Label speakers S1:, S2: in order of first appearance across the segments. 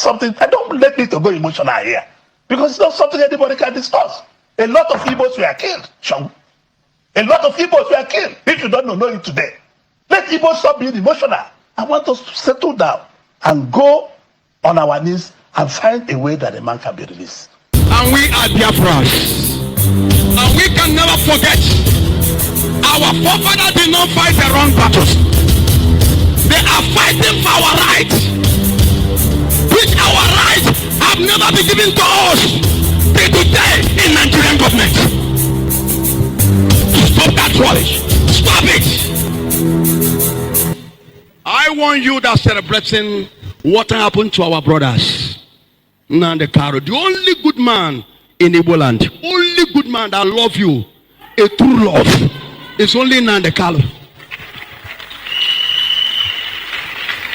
S1: something, I don't let me to go emotional here. Because it's not something anybody can discuss. A lot of Igbos were killed, Sean. A lot of Igbos were killed. If you don't know it today. Let Igbos stop being emotional. I want us to settle down and go on our knees and find a way that the man can be released.
S2: And we are Biafras. And we can never forget, our forefathers did not fight the wrong battles. They are fighting for our rights, which our rights have never been given to us till today in Nigerian government. Stop that rubbish. Stop it. I want you that celebrating what happened to our brothers. Nnamdi Kanu, the only good man in Igbo land, only good man that love you, a true love, is only Nnamdi Kanu.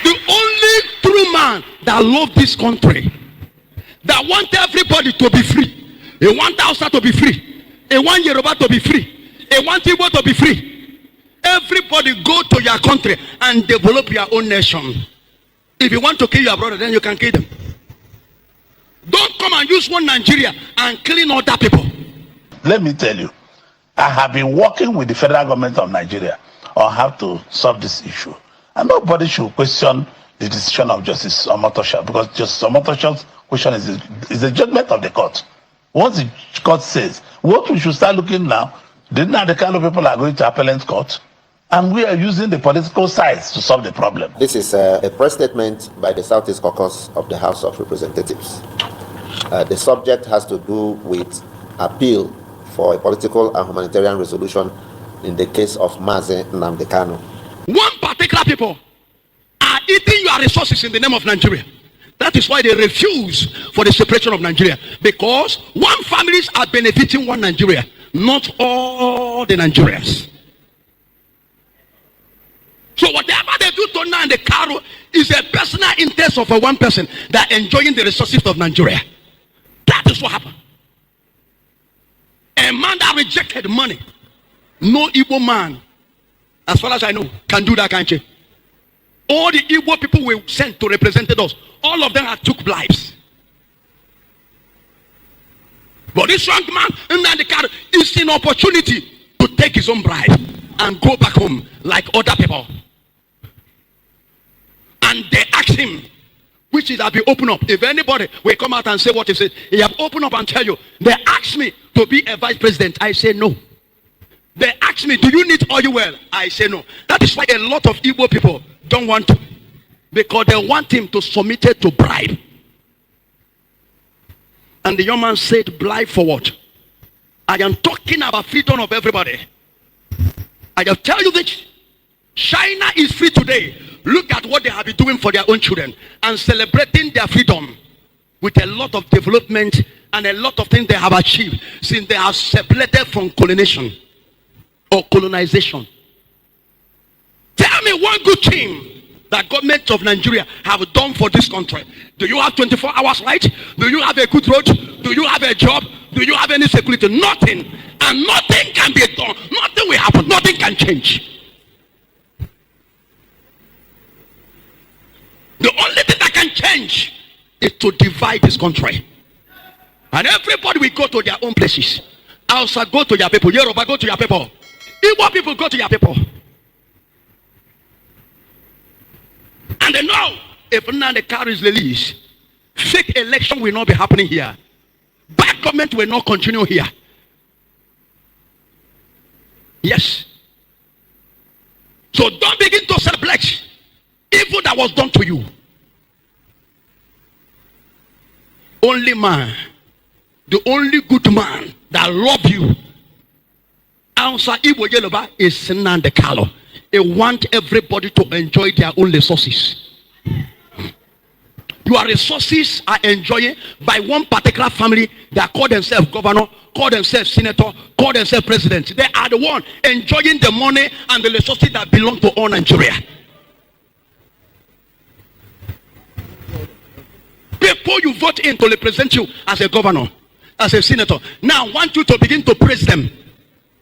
S2: The only true man that love this country, that want everybody to be free. He want Hausa to be free. He want Yoruba to be free. He want Igbo to be free. Everybody go to your country and develop your own nation. If you want to kill your brother, then you can kill them. Don't come and use one Nigeria and killing other people.
S1: Let me tell you, I have been working with the federal government of Nigeria on how to solve this issue. And nobody should question the decision of Justice Omotosha, because Justice Omotosha's question is the judgment of the court. Once the court says, what we should start looking now, the kind of people are going to appellate court, and we are using the political sides to solve the problem.
S3: This is a press statement by the Southeast Caucus of the House of Representatives. The subject has to do with appeal for a political and humanitarian resolution in the case of Mazi Nnamdi Kanu.
S2: One particular people are eating your resources in the name of Nigeria. That is why they refuse for the separation of Nigeria. Because one families are benefiting one Nigeria, not all the Nigerians. So whatever they do to Nnamdi Kanu is a personal interest of a one person that enjoying the resources of Nigeria. That is what happened. A man that rejected money, no Igbo man, as far as I know, can do that kind of thing. All the Igbo people were sent to represent us. All of them had took bribes. But this young man, Nnamdi Kanu, is an opportunity to take his own bribe and go back home like other people. And they asked him, which is that be open up. If anybody will come out and say what he said, he have opened up and tell you, they asked me to be a vice president. I say no. They asked me, do you need oil well? I say no. That is why a lot of Igbo people don't want to. Because they want him to submit it to bribe. And the young man said, bribe for what? I am talking about freedom of everybody. I will tell you this. China is free today. Look at what they have been doing for their own children and celebrating their freedom with a lot of development and a lot of things they have achieved since they have separated from colonization or colonization. Tell me one good thing that government of Nigeria have done for this country. Do you have 24 hours light? Do you have a good road? Do you have a job? Do you have any security? Nothing. And nothing can be done. Nothing will happen. Nothing can change. The only thing that can change is to divide this country. And everybody will go to their own places. Hausa go to your people. Yoruba go to your people. Igbo people go to your people. And they know if Nnamdi Kanu is released, fake election will not be happening here. Bad government will not continue here. Yes. So don't begin to celebrate evil that was done to you. Only man, the only good man that love you, outside Igbo Yoruba, is Nnamdi Kanu. They want everybody to enjoy their own resources. Your resources are enjoyed by one particular family that call themselves governor, call themselves senator, call themselves president. They are the one enjoying the money and the resources that belong to all Nigeria. People you vote in to represent you as a governor, as a senator, now want you to begin to praise them.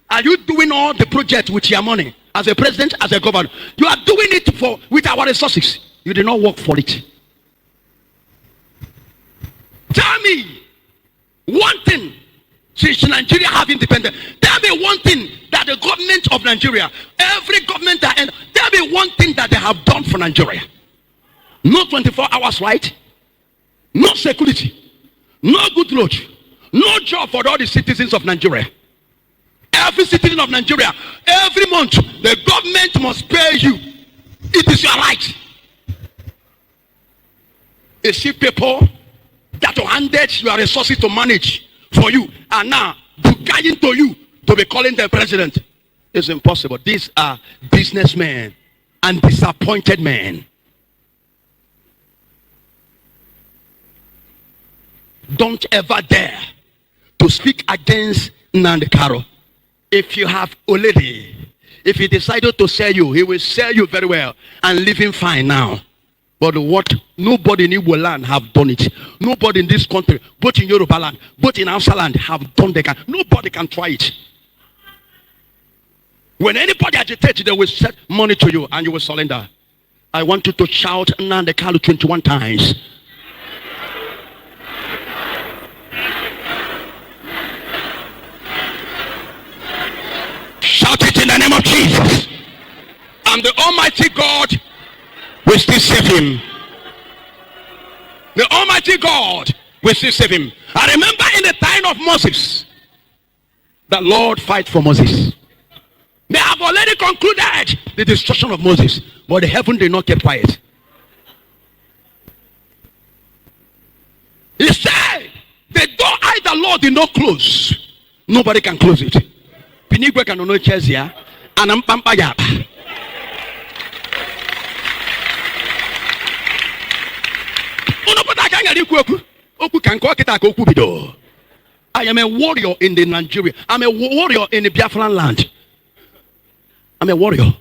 S2: Are you doing all the project with your money? As a president, as a governor, you are doing it with our resources. You did not work for it. Tell me one thing since Nigeria have independence. Tell me one thing that the government of Nigeria, every government that end, tell me one thing that they have done for Nigeria. No 24 hours light, no security, no good road, no job for all the citizens of Nigeria. Every citizen of Nigeria, every month, the government must pay you. It is your right. You see people that are handed your resources to manage for you, and now bugging to you to be calling the president. It's impossible. These are businessmen and disappointed men. Don't ever dare to speak against Nnamdi Kanu. If you have already, if he decided to sell you, he will sell you very well and live him fine now. But what? Nobody in Igbo land have done it. Nobody in this country, both in Yoruba land, both in Hausa land, have done that. Nobody can try it. When anybody agitates, they will set money to you and you will surrender. I want you to shout Nnamdi Kanu 21 times. Shout it in the name of Jesus. And the Almighty God will still save him. The Almighty God will still save him. I remember in the time of Moses, the Lord fight for Moses. They have already concluded the destruction of Moses, but the heaven did not keep quiet. He said, the door I, the Lord, did not close. Nobody can close it. Pinigwe can no chairs here, and I'm pampaya. I am a warrior in the Nigeria. I'm a warrior in the Biafran land. I'm a warrior.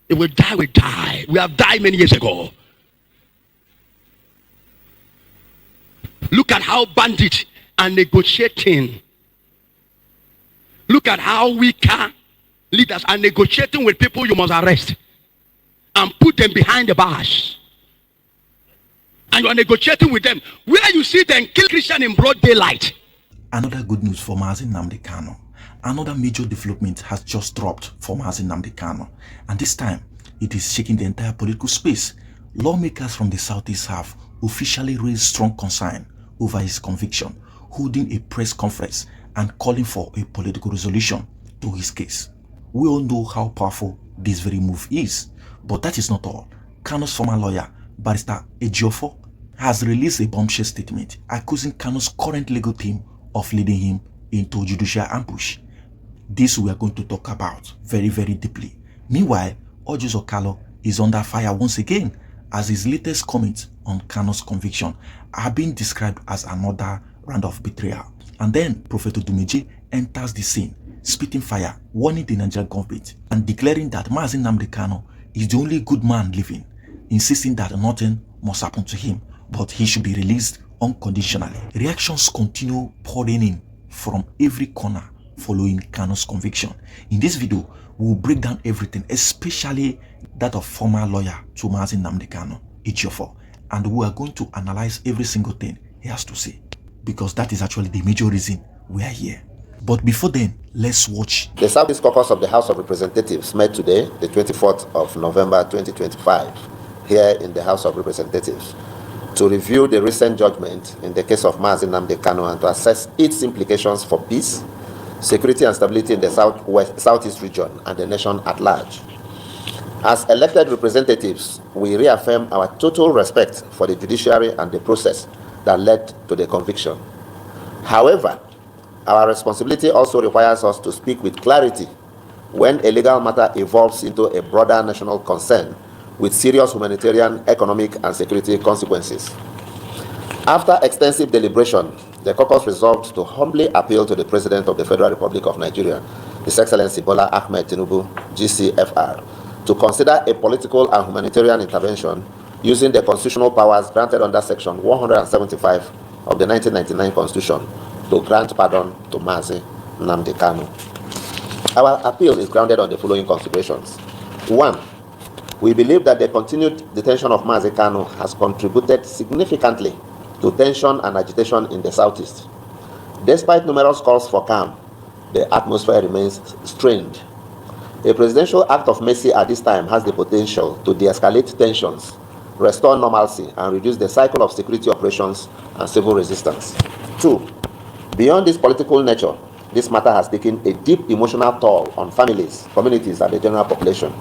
S2: If we die, we die. We have died many years ago. Look at how bandits are negotiating. Look at how weaker leaders are negotiating with people you must arrest and put them behind the bars. And you are negotiating with them where you see them kill Christian in broad daylight.
S4: Another good news for Mazi Nnamdi Kanu. Another major development has just dropped for Mazi Nnamdi Kanu, and this time it is shaking the entire political space. Lawmakers from the Southeast have officially raised strong concern over his conviction, holding a press conference and calling for a political resolution to his case. We all know how powerful this very move is, but that is not all. Kanu's former lawyer, Barrister Ejiofor, has released a bombshell statement accusing Kanu's current legal team of leading him into judicial ambush. This we are going to talk about very, very deeply. Meanwhile, Orji is under fire once again as his latest comments on Kanu's conviction are being described as another round of betrayal. And then Prophet Odumeje enters the scene, spitting fire, warning the Nigerian government and declaring that Mazi Nnamdi Kanu is the only good man living, insisting that nothing must happen to him, but he should be released unconditionally. Reactions continue pouring in from every corner following Kanu's conviction. In this video, we will break down everything, especially that of former lawyer to Mazi Nnamdi Kanu, Ejiofor, and we are going to analyze every single thing he has to say, because that is actually the major reason we are here. But before then, let's watch.
S3: The Southeast Caucus of the House of Representatives met today, the 24th of November 2025, here in the House of Representatives, to review the recent judgment in the case of Mazi Nnamdi Kanu and to assess its implications for peace, security and stability in the Southeast region and the nation at large. As elected representatives, we reaffirm our total respect for the judiciary and the process that led to the conviction. However, our responsibility also requires us to speak with clarity when a legal matter evolves into a broader national concern with serious humanitarian, economic, and security consequences. After extensive deliberation, the caucus resolved to humbly appeal to the President of the Federal Republic of Nigeria, His Excellency Bola Ahmed Tinubu, GCFR, to consider a political and humanitarian intervention using the constitutional powers granted under Section 175 of the 1999 Constitution to grant pardon to Mazi Nnamdi Kanu. Our appeal is grounded on the following considerations. 1. We believe that the continued detention of Mazi Kanu has contributed significantly to tension and agitation in the southeast. Despite numerous calls for calm, the atmosphere remains strained. A presidential act of mercy at this time has the potential to de-escalate tensions, restore normalcy, and reduce the cycle of security operations and civil resistance. 2. Beyond this political nature, this matter has taken a deep emotional toll on families, communities, and the general population.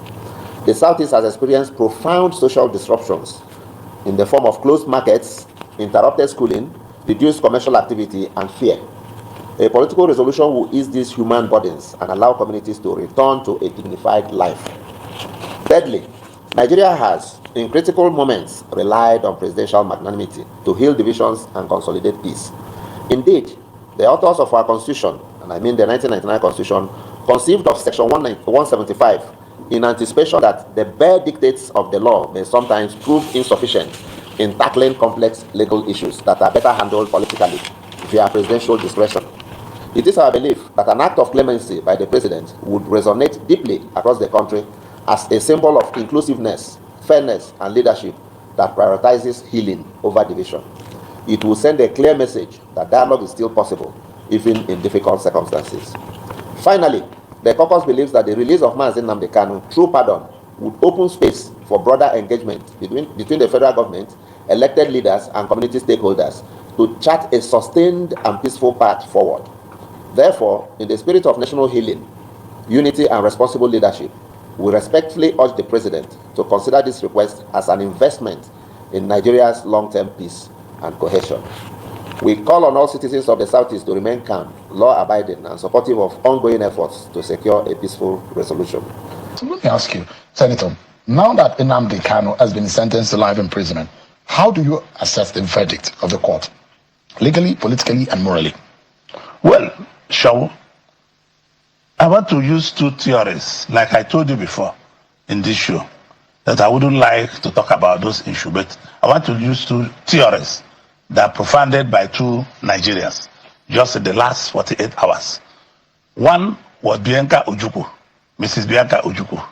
S3: The Southeast has experienced profound social disruptions in the form of closed markets, interrupted schooling, reduced commercial activity, and fear. A political resolution will ease these human burdens and allow communities to return to a dignified life. Thirdly, Nigeria has, in critical moments, relied on presidential magnanimity to heal divisions and consolidate peace. Indeed, the authors of our Constitution, and I mean the 1999 Constitution, conceived of Section 175 in anticipation that the bare dictates of the law may sometimes prove insufficient in tackling complex legal issues that are better handled politically via presidential discretion. It is our belief that an act of clemency by the President would resonate deeply across the country as a symbol of inclusiveness, fairness, and leadership that prioritizes healing over division. It will send a clear message that dialogue is still possible, even in difficult circumstances. Finally, the caucus believes that the release of Mazi Nnamdi Kanu through pardon would open space for broader engagement between the federal government, elected leaders, and community stakeholders to chart a sustained and peaceful path forward. Therefore, in the spirit of national healing, unity, and responsible leadership, we respectfully urge the President to consider this request as an investment in Nigeria's long-term peace and cohesion. We call on all citizens of the Southeast to remain calm, law-abiding, and supportive of ongoing efforts to secure a peaceful resolution.
S5: So let me ask you, Senator, now that Nnamdi Kanu has been sentenced to life imprisonment, how do you assess the verdict of the court, legally, politically, and morally?
S1: Well, Shaw, I want to use two theories, like I told you before in this show, that I wouldn't like to talk about those issues, but I want to use two theories that are profounded by two Nigerians just in the last 48 hours. One was Bianca Ojukwu, Mrs. Bianca Ojukwu.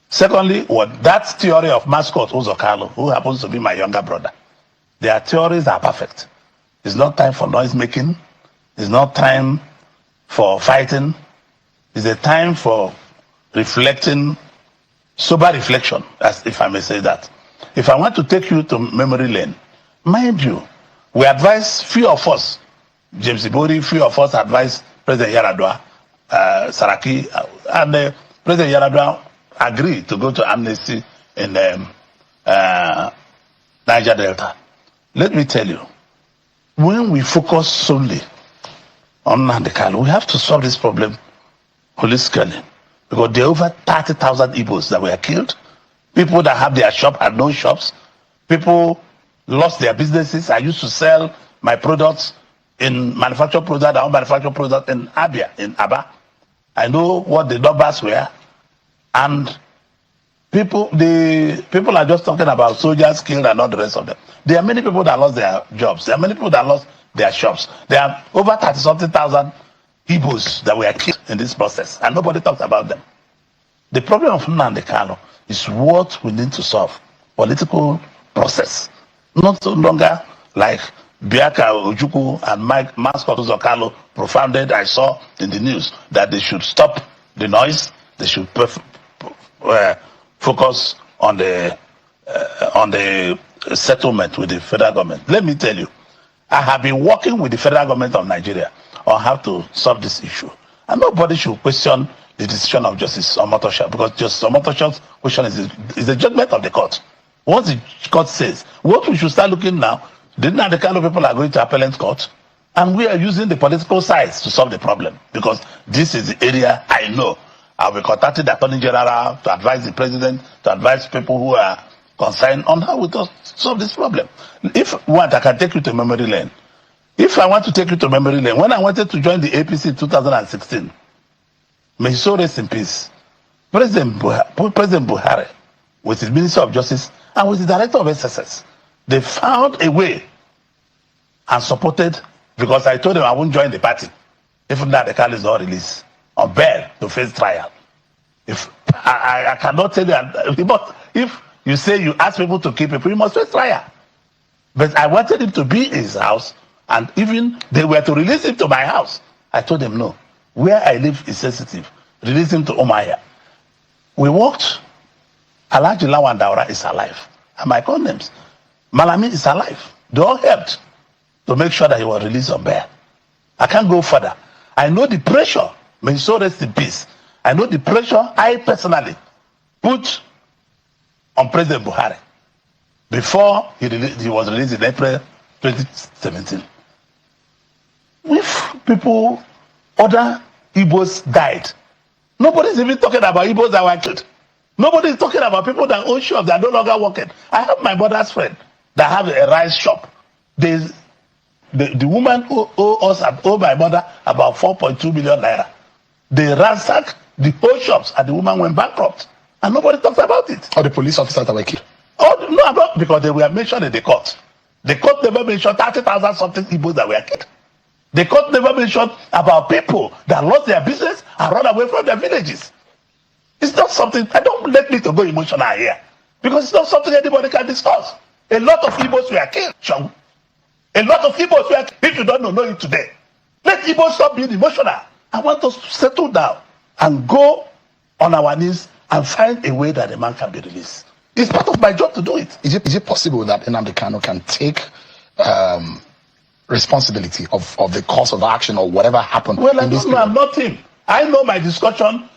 S1: Secondly, was that theory of mascot Uzor, who happens to be my younger brother. Their theories are perfect. It's not time for noise making. It's not time for fighting. It's a time for reflecting, sober reflection, as if I may say that. If I want to take you to memory lane, mind you, we advise, few of us, James Ibori, few of us advise President Yaradua, Saraki, and President Yaradua agreed to go to amnesty in Niger Delta. Let me tell you, when we focus solely on Nnamdi Kanu, we have to solve this problem holistically, because there are over 30,000 Igbos that were killed, people that have their shop and no shops, people lost their businesses. I used to sell my products in manufactured product, I own manufactured product in Abia, in Aba. I know what the numbers were, and people are just talking about soldiers killed and all the rest of them. There are many people that lost their jobs. There are many people that lost their shops. There are over 30-something thousand Igbos that were killed in this process, and nobody talks about them. The problem of Nnamdi Kanu is what we need to solve. Political process. Not so longer like Bianca Ojukwu and Mascot Uzor profounded, I saw in the news, that they should stop the noise, they should focus on the settlement with the federal government. Let me tell you, I have been working with the federal government of Nigeria on how to solve this issue. And nobody should question the decision of Justice Omotosha, because Justice Omotosha's question is the judgment of the court. What the court says, what we should start looking now, the kind of people are going to appellate court, and we are using the political sides to solve the problem, because this is the area I know. I'll be contacting the Attorney General to advise the President, to advise people who are concerned on how we solve this problem. If you want, I can take you to memory lane. If I want to take you to memory lane, when I wanted to join the APC in 2016, may his soul rest in peace, President Buhari, with his Minister of Justice and with the Director of SSS, they found a way and supported, because I told them I won't join the party if Nnamdi Kanu is not released on bail to face trial. If I cannot tell you, but if you say you ask people to keep people, you must face trial. But I wanted him to be in his house, and even they were to release him to my house. I told them, no, where I live is sensitive. Release him to Omaya. We walked. Alhaji Lawan Daura is alive. And my condoms. Malami is alive. They all helped to make sure that he was released on bail. I can't go further. I know the pressure. May his soul rest in peace. I know the pressure I personally put on President Buhari before he was released in April 2017. If people, other Igbos died, nobody's even talking about Igbos that were killed. Nobody's talking about people that own shops that are no longer working. I have my mother's friend that have a rice shop. The woman who owe my mother about 4.2 million naira. They ransacked the whole shops and the woman went bankrupt. And nobody talks about it.
S5: Or the police officers that were killed.
S1: Oh, no, not because they were mentioned in the court. The court never mentioned 30,000 something Igbos that were killed. The court never mentioned about people that lost their business and run away from their villages. It's not something, I don't let me to go emotional here. Because it's not something anybody can discuss. A lot of Igbos were killed, Sean. A lot of Igbos were killed. If you don't know it today. Let Igbos stop being emotional. I want us to settle down and go on our knees and find a way that the man can be released. It's part of my job to do it.
S5: Is it possible that Nnamdi Kanu can take responsibility of the course of action or whatever happened?
S1: Well, I don't know. I'm not him. I know my discussion.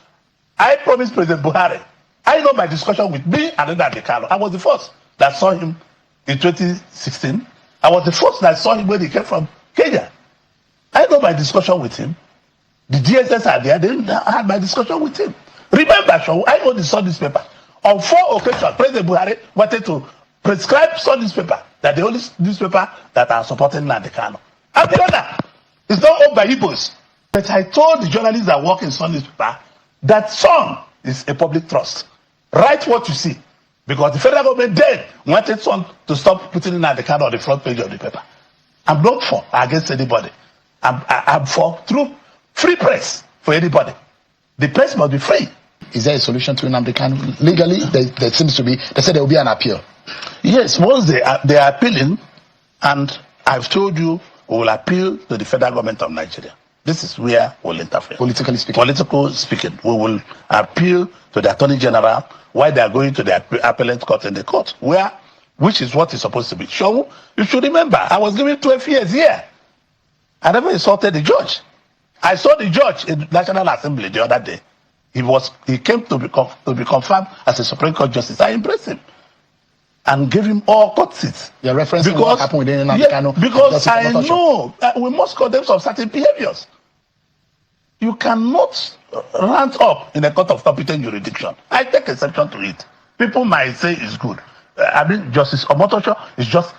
S1: I promised President Buhari. I know my discussion with me and Nnamdi Kanu. I was the first that saw him in 2016. I was the first that saw him when he came from Kenya. I know my discussion with him. The DSS are there. I had my discussion with him. Remember, Shaw, I own the Sun newspaper. On 4 occasions, President Buhari wanted to prescribe Sun newspaper, that the only newspaper that are supporting Nnamdi Kanu. And the other is not owned by Igbos. But I told the journalists that work in Sun newspaper that Sun is a public trust. Write what you see. Because the federal government then wanted Sun to stop putting Nnamdi Kanu on the front page of the paper. I'm not for against anybody. I'm for true free press for anybody. The press must be free.
S5: Is there a solution to Nnamdi Kanu? Legally, there seems to be. They said there will be an appeal.
S1: Yes, once they are appealing, and I've told you we will appeal to the federal government of Nigeria. This is where we'll interfere.
S5: Politically speaking,
S1: we will appeal to the Attorney General while they are going to the appellate court in the court, which is what is supposed to be. So you should remember, I was given 12 years here. I never insulted the judge. I saw the judge in the National Assembly the other day. He came to be confirmed as a Supreme Court justice. I embraced him and gave him all court seats.
S5: You're referencing what happened with Nnamdi Kanu.
S1: Because I know we must condemn some certain behaviors. You cannot rant up in a court of competent jurisdiction. I take exception to it. People might say it's good. Justice Omotosho is just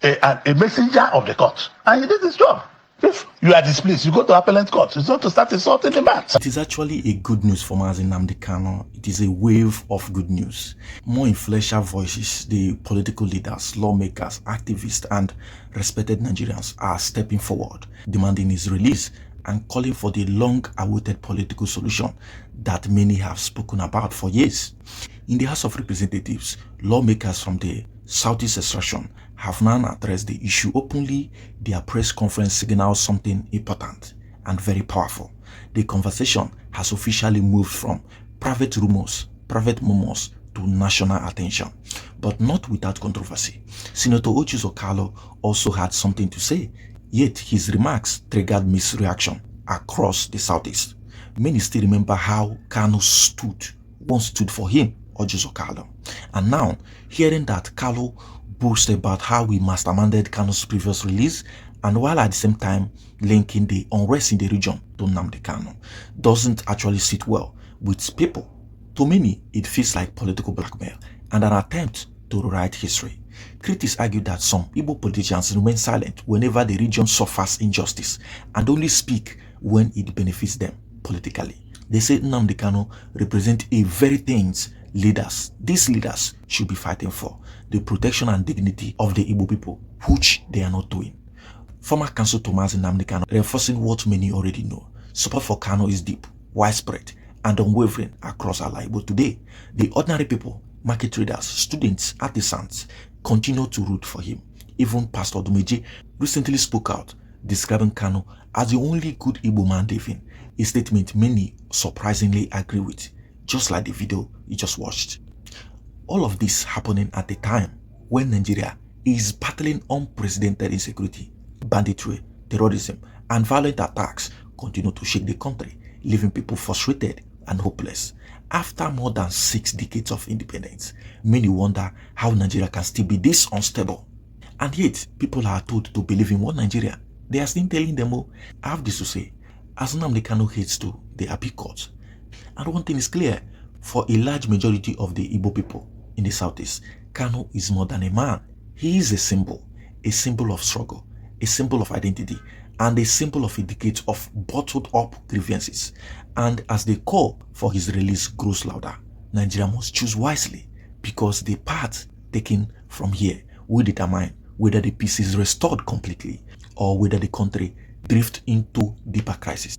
S1: a messenger of the court. And he did his job. If you are displeased, you go to appellate court. It's not to start insulting the man.
S4: It is actually a good news for Mazi Nnamdi Kanu. It is a wave of good news. More influential voices, the political leaders, lawmakers, activists, and respected Nigerians are stepping forward, demanding his release and calling for the long-awaited political solution that many have spoken about for years. In the House of Representatives, lawmakers from the Southeast extraction have now addressed the issue openly. Their press conference signals something important and very powerful. The conversation has officially moved from private rumors, private murmurs, to national attention, but not without controversy. Senator Orji also had something to say, yet his remarks triggered misreaction across the Southeast. Many still remember how Kanu once stood for him, Orji. And now, hearing that Kalu boasted about how he masterminded Kanu's previous release, and while at the same time linking the unrest in the region to Nnamdi Kanu, doesn't actually sit well with people. To many, it feels like political blackmail and an attempt to rewrite history. Critics argue that some Igbo politicians remain silent whenever the region suffers injustice and only speak when it benefits them politically. They say Nnamdi Kanu represents a very things these leaders should be fighting for, the protection and dignity of the Igbo people, which they are not doing. Former Counsel to Mazi Nnamdi Kanu reinforcing what many already know. Support for Kanu is deep, widespread, and unwavering across our life. But today, the ordinary people, market traders, students, artisans continue to root for him. Even Pastor Odumeje recently spoke out, describing Kanu as the only good Igbo man living, a statement many surprisingly agree with, just like the video you just watched. All of this happening at a time when Nigeria is battling unprecedented insecurity, banditry, terrorism, and violent attacks continue to shake the country, leaving people frustrated and hopeless. After more than 6 decades of independence, many wonder how Nigeria can still be this unstable. And yet, people are told to believe in one Nigeria. They are still telling them, oh, I have this to say, as Nnamdi Kanu hates to the appeal court. And one thing is clear, for a large majority of the Igbo people in the southeast, Kanu is more than a man. He is a symbol of struggle, a symbol of identity, and a symbol of a decade of bottled up grievances. And as the call for his release grows louder, Nigeria must choose wisely, because the path taken from here will determine whether the peace is restored completely or whether the country drifts into deeper crisis.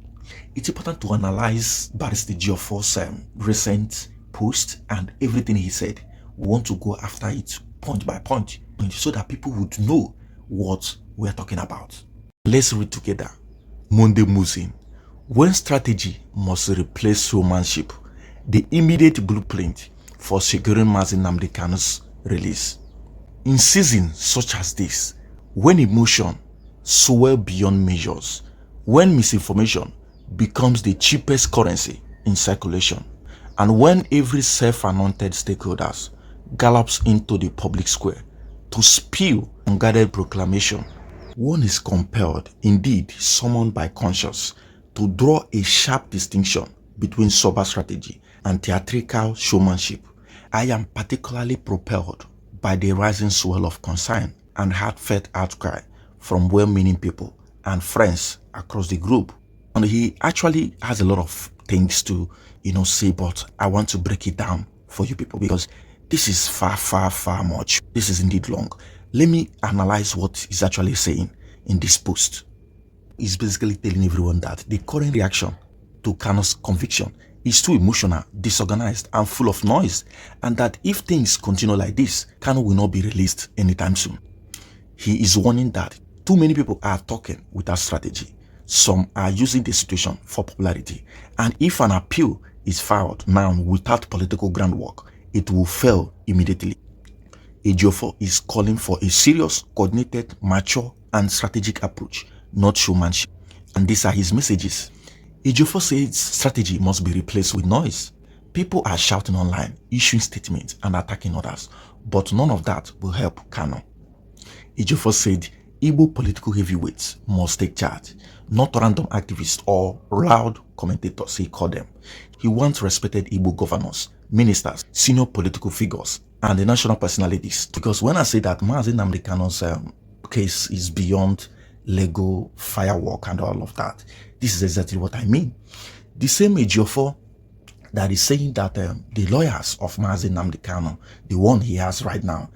S4: It's important to analyze Barrister Ejiofor's recent post and everything he said. We want to go after it point by point so that people would know what we're talking about. Let's read together. Monday Musing. When strategy must replace showmanship, the immediate blueprint for securing Mazi Nnamdi Kanu's release. In seasons such as this, when emotion swell beyond measures, when misinformation becomes the cheapest currency in circulation, and when every self-anointed stakeholders gallops into the public square to spew unguarded proclamation, one is compelled, indeed summoned by conscience, to draw a sharp distinction between sober strategy and theatrical showmanship. I am particularly propelled by the rising swell of concern and heartfelt outcry from well-meaning people and friends across the globe. And he actually has a lot of things to, say, but I want to break it down for you people because this is far much. This is indeed long. Let me analyze what he's actually saying in this post. He's basically telling everyone that the current reaction to Kanu's conviction is too emotional, disorganized, and full of noise, and that if things continue like this, Kanu will not be released anytime soon. He is warning that too many people are talking without strategy. Some are using the situation for popularity, and if an appeal is filed now without political groundwork, it will fail immediately. Ejiofor is calling for a serious, coordinated, mature, and strategic approach, not showmanship. And these are his messages. Ejiofor says strategy must be replaced with noise. People are shouting online, issuing statements, and attacking others, but none of that will help Kanu. Ejiofor said Igbo political heavyweights must take charge, not random activists or loud commentators, he called them. He wants respected Igbo governors, ministers, senior political figures, and the national personalities. Because when I say that Mazi Nnamdi Kanu's case is beyond legal firework and all of that, this is exactly what I mean. The same Ejiofor that is saying that the lawyers of Mazi Nnamdi Kanu, the one he has right now,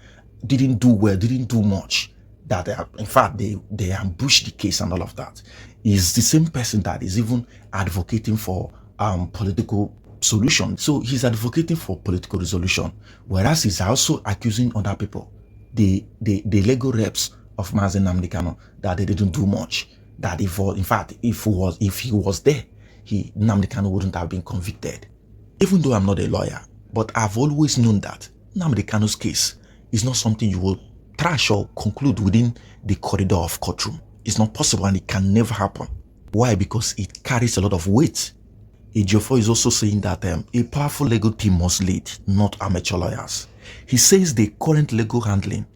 S4: didn't do well, didn't do much. That in fact they ambushed the case and all of that, is the same person that is even advocating for political solution. So he's advocating for political resolution, whereas he's also accusing other people, the legal reps of Mazi Nnamdi Kanu, that they didn't do much. That if he was there, Nnamdi Kanu wouldn't have been convicted. Even though I'm not a lawyer, but I've always known that Nnamdi Kanu's case is not something you will trash or conclude within the corridor of courtroom. It's not possible and it can never happen. Why? Because it carries a lot of weight. Ejiofor is also saying that a powerful legal team must lead, not amateur lawyers. He says the current legal handling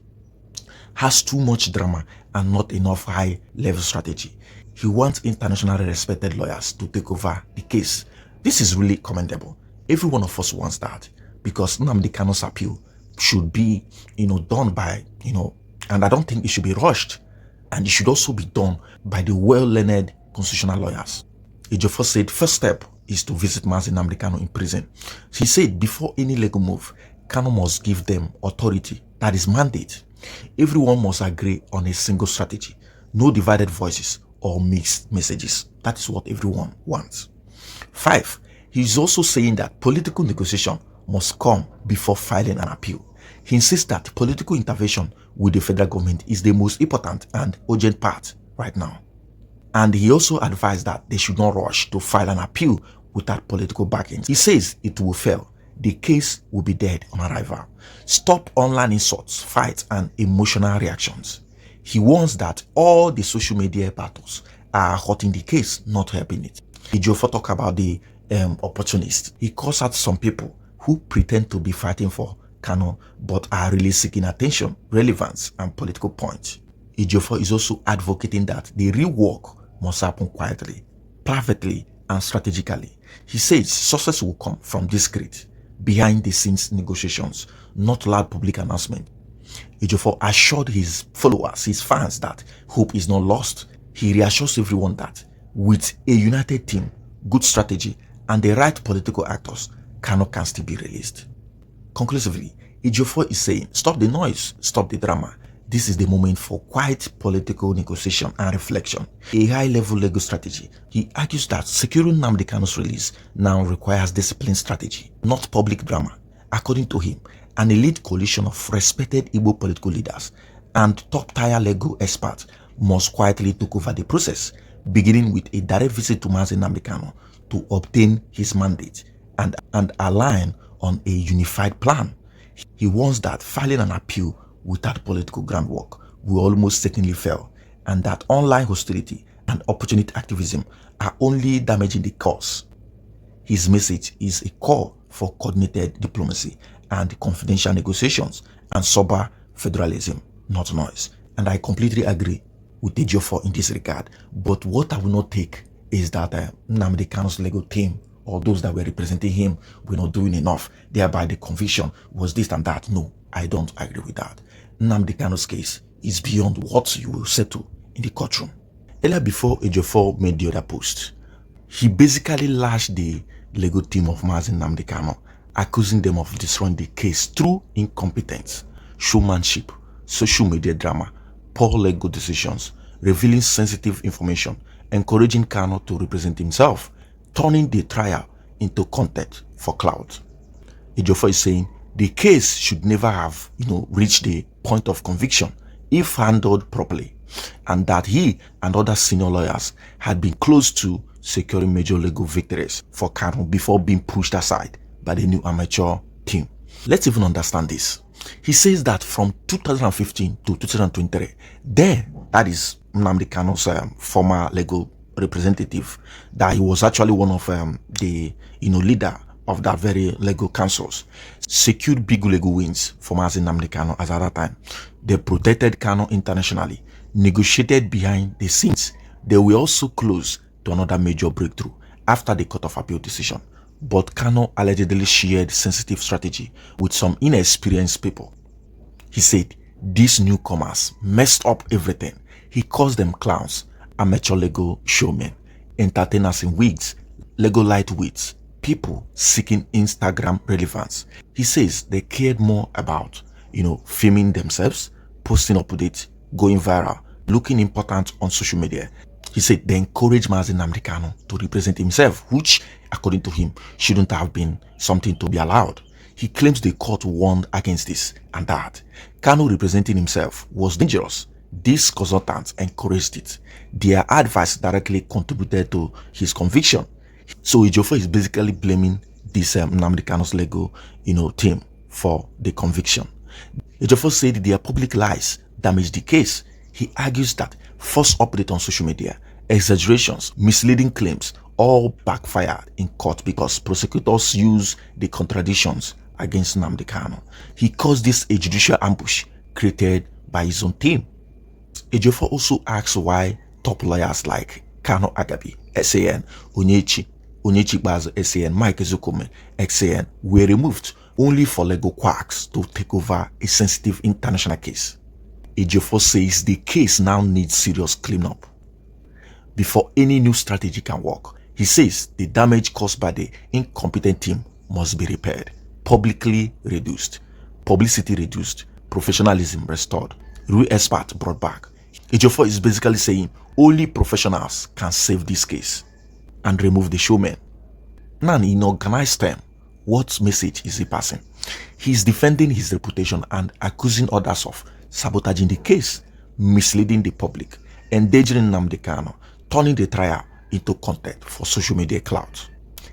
S4: has too much drama and not enough high-level strategy. He wants internationally respected lawyers to take over the case. This is really commendable. Every one of us wants that, because Nnamdi Kanu's appeal should be, done by, and I don't think it should be rushed. And it should also be done by the well-learned constitutional lawyers. Ejiofor said first step is to visit Mazi Nnamdi Kanu in prison. He said before any legal move, Kanu must give them authority, that is mandate. Everyone must agree on a single strategy, no divided voices or mixed messages. That is what everyone wants. 5, he is also saying that political negotiation must come before filing an appeal. He insists that political intervention with the federal government is the most important and urgent part right now. And he also advised that they should not rush to file an appeal without political backing. He says it will fail. The case will be dead on arrival. Stop online insults, fights, and emotional reactions. He warns that all the social media battles are hurting the case, not helping it. Ejiofor talk about the opportunists. He calls out some people who pretend to be fighting for Kanu but are really seeking attention, relevance, and political points. Ejiofor is also advocating that the real work must happen quietly, privately, and strategically. He says success will come from discreet, behind-the-scenes negotiations, not loud public announcement. Ejiofor assured his followers, his fans, that hope is not lost. He reassures everyone that with a united team, good strategy, and the right political actors, Kanu can still be released. Conclusively, Ejiofor is saying, stop the noise, stop the drama. This is the moment for quiet political negotiation and reflection, a high-level legal strategy. He argues that securing Nnamdi Kanu's release now requires disciplined strategy, not public drama. According to him, an elite coalition of respected Igbo political leaders and top-tier legal experts must quietly take over the process, beginning with a direct visit to Mazi Nnamdi Kanu to obtain his mandate and align on a unified plan. He warns that filing an appeal without political groundwork will almost certainly fail, and that online hostility and opportunity activism are only damaging the cause. His message is a call for coordinated diplomacy and confidential negotiations and sober federalism, not noise. And I completely agree with Ejiofor in this regard. But what I will not take is that Nnamdi Kanu's legal team or those that were representing him were not doing enough, thereby the conviction was this and that. No, I don't agree with that. Nnamdi Kanu's case is beyond what you will settle in the courtroom. Earlier, before Ejiofor made the other post, he basically lashed the legal team of Mazi Nnamdi Kanu, accusing them of destroying the case through incompetence, showmanship, social media drama, poor legal decisions, revealing sensitive information, encouraging Kanu to represent himself, turning the trial into content for clout. Ejiofor is saying the case should never have, reached the point of conviction if handled properly, and that he and other senior lawyers had been close to securing major legal victories for Kanu before being pushed aside by the new amateur team. Let's even understand this. He says that from 2015 to 2023, that is Nnamdi Kanu's former legal representative, that he was actually one of the leader of that very legal councils, secured big legal wins for Mazi Nnamdi Kanu as at that time. They protected Kanu internationally, negotiated behind the scenes. They were also close to another major breakthrough after the Court of Appeal decision. But Kanu allegedly shared sensitive strategy with some inexperienced people. He said these newcomers messed up everything. He calls them clowns, amateur legal showmen, entertainers in wigs, legal lightweights, people seeking Instagram relevance. He says they cared more about, filming themselves, posting updates, going viral, looking important on social media. He said they encouraged Mazi Nnamdi Kanu to represent himself, which, according to him, shouldn't have been something to be allowed. He claims the court warned against this and that. Kanu representing himself was dangerous. These consultants encouraged it. Their advice directly contributed to his conviction. So Ejiofor is basically blaming this Nnamdi Kanu's legal, team for the conviction. Ejiofor said their public lies damaged the case. He argues that false updates on social media, exaggerations, misleading claims all backfired in court because prosecutors use the contradictions against Nnamdi Kanu. He calls this a judicial ambush created by his own team. Ejiofor also asks why top lawyers like Kanu Agabi, SAN, Onyechi Bazo, SAN, Mike Ezukume, XAN were removed only for legal quacks to take over a sensitive international case. Ejiofor says the case now needs serious cleanup before any new strategy can work. He says the damage caused by the incompetent team must be repaired, publicly reduced, publicity reduced, professionalism restored, real experts brought back. Ejiofor is basically saying only professionals can save this case and remove the showmen. Now, in organized terms, what message is he passing? He is defending his reputation and accusing others of sabotaging the case, misleading the public, endangering Nnamdi Kanu, turning the trial into content for social media clout.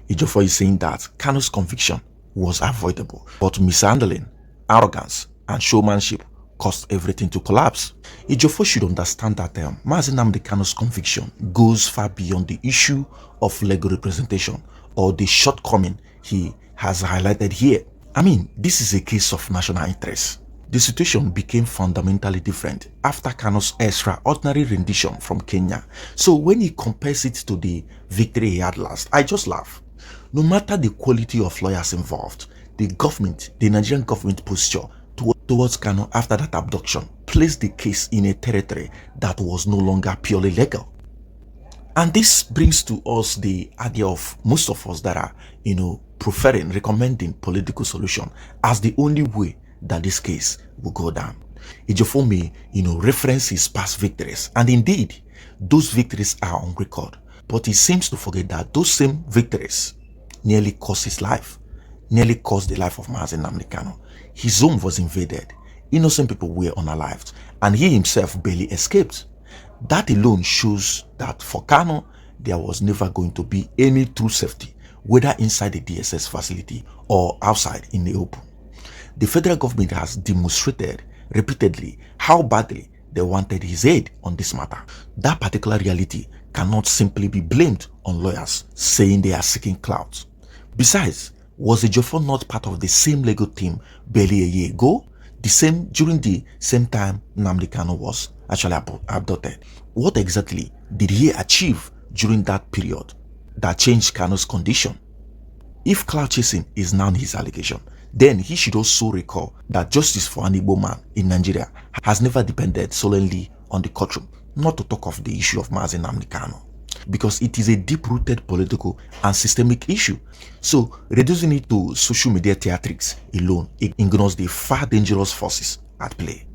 S4: Ejiofor is saying that Kanu's conviction was avoidable, but mishandling, arrogance, and showmanship caused everything to collapse. Ejiofor should understand that Mazi Nnamdi Kanu's conviction goes far beyond the issue of legal representation or the shortcoming he has highlighted here. I mean, this is a case of national interest. The situation became fundamentally different after Kanu's extraordinary rendition from Kenya. So when he compares it to the victory he had last, I just laugh. No matter the quality of lawyers involved, the Nigerian government posture towards Kanu after that abduction placed the case in a territory that was no longer purely legal. And this brings to us the idea of most of us that are, recommending political solution as the only way that this case will go down. Ejiofor may, reference his past victories, and indeed, those victories are on record. But he seems to forget that those same victories nearly cost his life, nearly cost the life of Mazi Nnamdi Kanu. His home was invaded, innocent people were unalived, and he himself barely escaped. That alone shows that for Kanu, there was never going to be any true safety, whether inside the DSS facility or outside in the open. The federal government has demonstrated repeatedly how badly they wanted his aid on this matter. That particular reality cannot simply be blamed on lawyers saying they are seeking clout. Besides, was Ejiofor not part of the same legal team barely a year ago? During the same time Nnamdi Kanu was actually abducted. What exactly did he achieve during that period that changed Kanu's condition? If clout chasing is now his allegation, then he should also recall that justice for an Igbo man in Nigeria has never depended solely on the courtroom, not to talk of the issue of Mazi Nnamdi Kanu, because it is a deep-rooted political and systemic issue. So reducing it to social media theatrics alone ignores the far dangerous forces at play.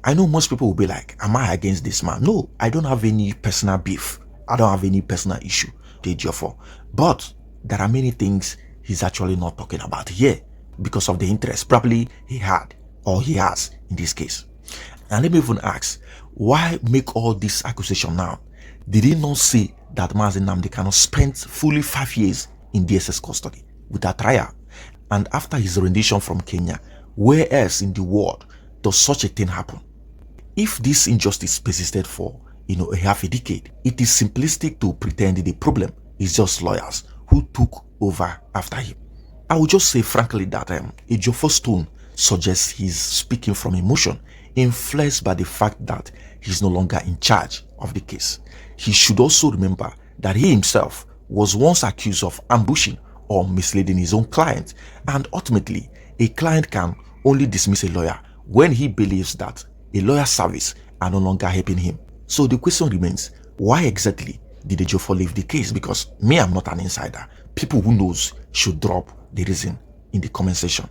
S4: I know most people will be like, am I against this man? No, I don't have any personal beef. I don't have any personal issue to Ejiofor. But there are many things he's actually not talking about here because of the interest probably he had or he has in this case. And let me even ask, why make all this accusation now? Did he not see that Mazi Nnamdi Kanu spent fully 5 years in DSS custody without trial? And after his rendition from Kenya, where else in the world does such a thing happen? If this injustice persisted for a half a decade, it is simplistic to pretend the problem is just lawyers who took over after him. I would just say frankly that Ejiofor's tone suggests he's speaking from emotion, influenced by the fact that he's no longer in charge of the case. He should also remember that he himself was once accused of ambushing or misleading his own client, and ultimately a client can only dismiss a lawyer when he believes that a lawyer's service are no longer helping him. So the question remains, why exactly did Ejiofor leave the case? Because me, I'm not an insider. People who knows should drop the reason in the comment section.